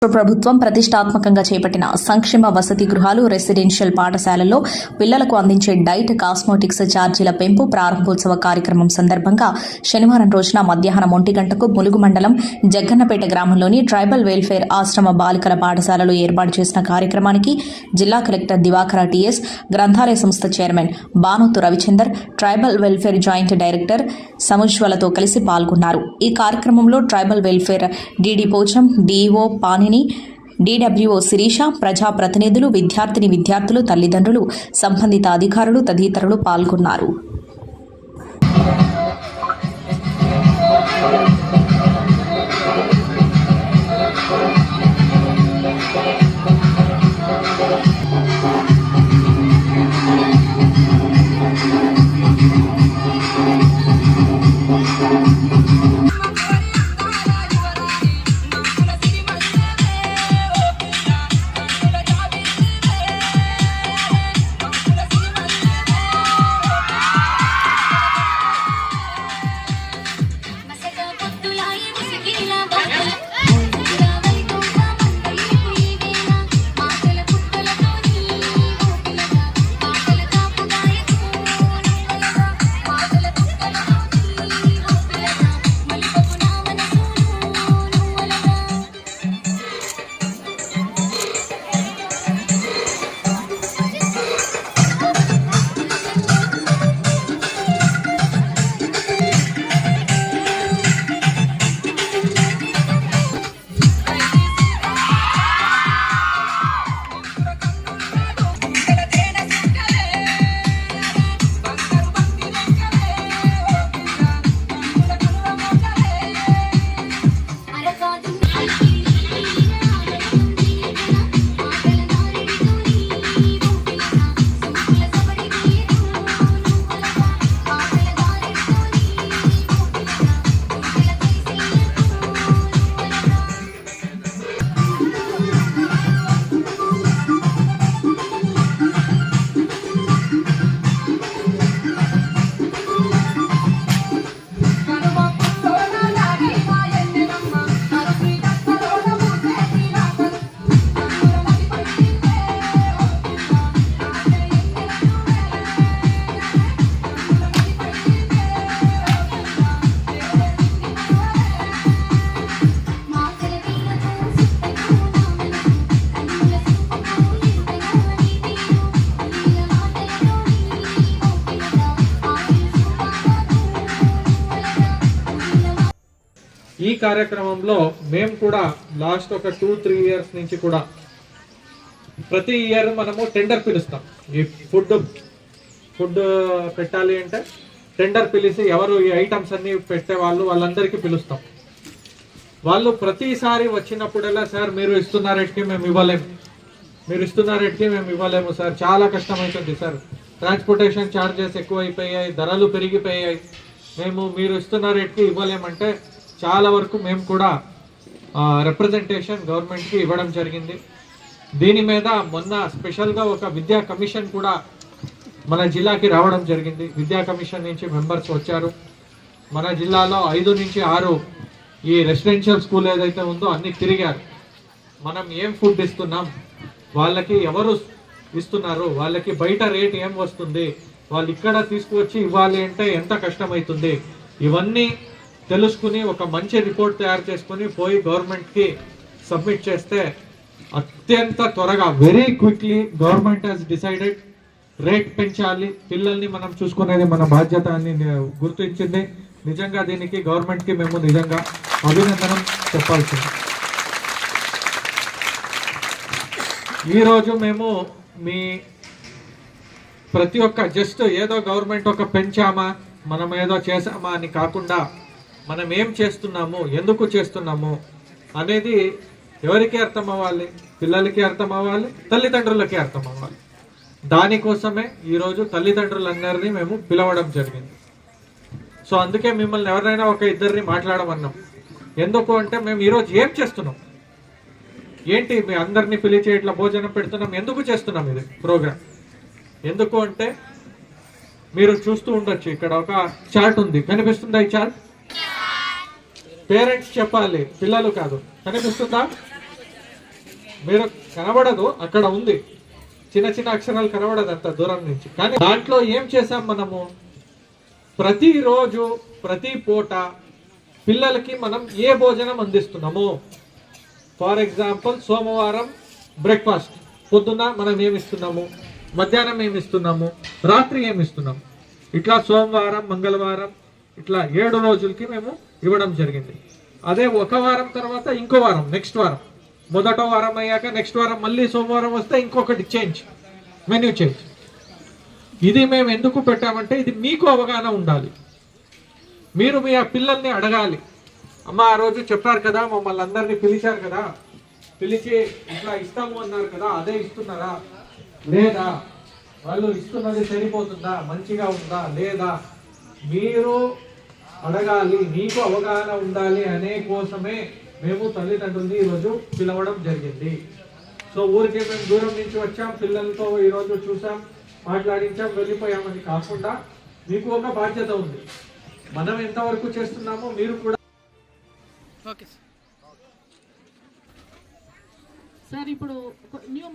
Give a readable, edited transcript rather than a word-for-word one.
ప్రభుత్వం ప్రతిష్టాత్మకంగా చేపట్టిన సంక్షేమ వసతి గృహాలు, రెసిడెన్షియల్ పాఠశాలల్లో పిల్లలకు అందించే డైట్, కాస్మోటిక్స్ ఛార్జీల పెంపు ప్రారంభోత్సవ కార్యక్రమం సందర్భంగా శనివారం రోజున మధ్యాహ్నం 1 గంటకు ములుగు మండలం జగ్గన్నపేట గ్రామంలోని ట్రైబల్ వెల్ఫేర్ ఆశ్రమ బాలికల పాఠశాలలో ఏర్పాటు చేసిన కార్యక్రమానికి జిల్లా కలెక్టర్ దివాకర టీఎస్, గ్రంథాలయ సంస్థ chairman Banothu Ravichander, tribal welfare joint director సముజ్వలతో కలిసి పాల్గొన్నారు. ఈ కార్యక్రమంలో tribal welfare DD Pocham, DEO Pani, DWO Sirisha, ప్రజాప్రతినిధులు, విద్యార్థులు, తల్లిదండ్రులు, సంబంధిత అధికారులు తదితరులు పాల్గొన్నారు. ఈ కార్యక్రమంలో మేము కూడా లాస్ట్ ఒక 2-3 ఇయర్స్ నుంచి కూడా ప్రతి ఇయర్ మనము టెండర్ పిలుస్తాం. ఈ ఫుడ్ పెట్టాలి అంటే టెండర్ పిలిచి ఎవరు ఈ ఐటమ్స్ అన్ని పెట్టే వాళ్ళందరికీ పిలుస్తాం. వాళ్ళు ప్రతిసారి వచ్చినప్పుడల్లా, సార్ మీరు ఇస్తున్న రేట్కి మేము ఇవ్వలేము సార్, చాలా కష్టమవుతుంది సార్, ట్రాన్స్పోర్టేషన్ ఛార్జెస్ ఎక్కువైపోయాయి, ధరలు పెరిగిపోయాయి, మీరు ఇస్తున్న రేట్కి ఇవ్వలేమంటే చాలా వరకు మేము కూడా రిప్రజెంటేషన్ గవర్నమెంట్కి ఇవ్వడం జరిగింది. దీని మీద మొన్న స్పెషల్గా ఒక విద్యా కమిషన్ కూడా మన జిల్లాకి రావడం జరిగింది. విద్యా కమిషన్ నుంచి మెంబర్స్ వచ్చారు. మన జిల్లాలో 5 నుంచి 6 ఈ రెసిడెన్షియల్ స్కూల్ ఏదైతే ఉందో అన్ని తిరిగారు. మనం ఏం ఫుడ్ ఇస్తున్నాం, వాళ్ళకి ఎవరు ఇస్తున్నారు, వాళ్ళకి బయట రేట్ ఏం వస్తుంది, వాళ్ళు ఇక్కడ తీసుకువచ్చి ఇవ్వాలి అంటే ఎంత కష్టమవుతుంది, ఇవన్నీ తెలుసుకుని ఒక మంచి రిపోర్ట్ తయారు చేసుకుని పోయి గవర్నమెంట్కి సబ్మిట్ చేస్తే అత్యంత త్వరగా, very quickly government has decided rate పెంచాలి, పిల్లల్ని మనం చూసుకునేది మన బాధ్యత అని గుర్తించింది. నిజంగా దీనికి గవర్నమెంట్కి మేము నిజంగా అభినందనం చెప్పాల్సింది. ఈరోజు మేము మీ ప్రతి ఒక్క జస్ట్ ఏదో గవర్నమెంట్ ఒక పెంచామా, మనం ఏదో చేసామా అని కాకుండా మనం ఏం చేస్తున్నాము, ఎందుకు చేస్తున్నాము అనేది ఎవరికి అర్థం అవ్వాలి, పిల్లలకి అర్థం అవ్వాలి, తల్లిదండ్రులకి అర్థం అవ్వాలి. దానికోసమే ఈరోజు తల్లిదండ్రులందరినీ మేము పిలవడం జరిగింది. సో అందుకే మిమ్మల్ని ఎవరైనా ఒక ఇద్దరిని మాట్లాడమన్నాం. ఎందుకు అంటే మేము ఈరోజు ఏం చేస్తున్నాం, ఏంటి మీ అందరినీ పిలిచి ఇట్లా భోజనం పెడుతున్నాం, ఎందుకు చేస్తున్నాం ఇది ప్రోగ్రామ్? ఎందుకు అంటే మీరు చూస్తూ ఉండొచ్చు, ఇక్కడ ఒక చార్ట్ ఉంది, కనిపిస్తుందా ఈ చార్ట్? పేరెంట్స్ చెప్పాలి, పిల్లలు కాదు. కనిపిస్తుందా? మీరు కనబడదు, అక్కడ ఉంది, చిన్న చిన్న అక్షరాలు కనబడదు అంత దూరం నుంచి. కానీ దాంట్లో ఏం చేసాం మనము, ప్రతిరోజు ప్రతి పూట పిల్లలకి మనం ఏ భోజనం అందిస్తున్నాము. ఫర్ ఎగ్జాంపుల్ సోమవారం బ్రేక్ఫాస్ట్, పొద్దున్న మనం ఏమిస్తున్నాము, మధ్యాహ్నం ఏమిస్తున్నాము, రాత్రి ఏమిస్తున్నాము, ఇట్లా సోమవారం మంగళవారం ఇట్లా 7 రోజులకి మేము ఇవ్వడం జరిగింది. అదే ఒక వారం తర్వాత ఇంకో వారం, నెక్స్ట్ వారం, మొదట వారం అయ్యాక నెక్స్ట్ వారం మళ్ళీ సోమవారం వస్తే ఇంకొకటి చేంజ్, మెన్యూ చేంజ్. ఇది మేము ఎందుకు పెట్టామంటే ఇది మీకు అవగాహన ఉండాలి. మీరు మీ ఆ పిల్లల్ని అడగాలి, అమ్మ ఆ రోజు చెప్పారు కదా, మమ్మల్ని అందరినీ పిలిచారు కదా, పిలిచి ఇట్లా ఇస్తాము అన్నారు కదా, అదే ఇస్తున్నారా లేదా, వాళ్ళు ఇస్తున్నది సరిపోతుందా, మంచిగా ఉందా లేదా, మీరు అడగాలి, మీకు అవగాహన ఉండాలి అనే కోసమే మేము తల్లిదండ్రుల్ని ఈరోజు పిలవడం జరిగింది. సో ఊరికే మేము దూరం నుంచి వచ్చాం, పిల్లలతో ఈరోజు చూసాం, మాట్లాడించాం, వెళ్ళిపోయామని కాకుండా మీకు ఒక బాధ్యత ఉంది. మనం ఎంతవరకు చేస్తున్నామో మీరు కూడా. Okay sir. ఇప్పుడు న్యూ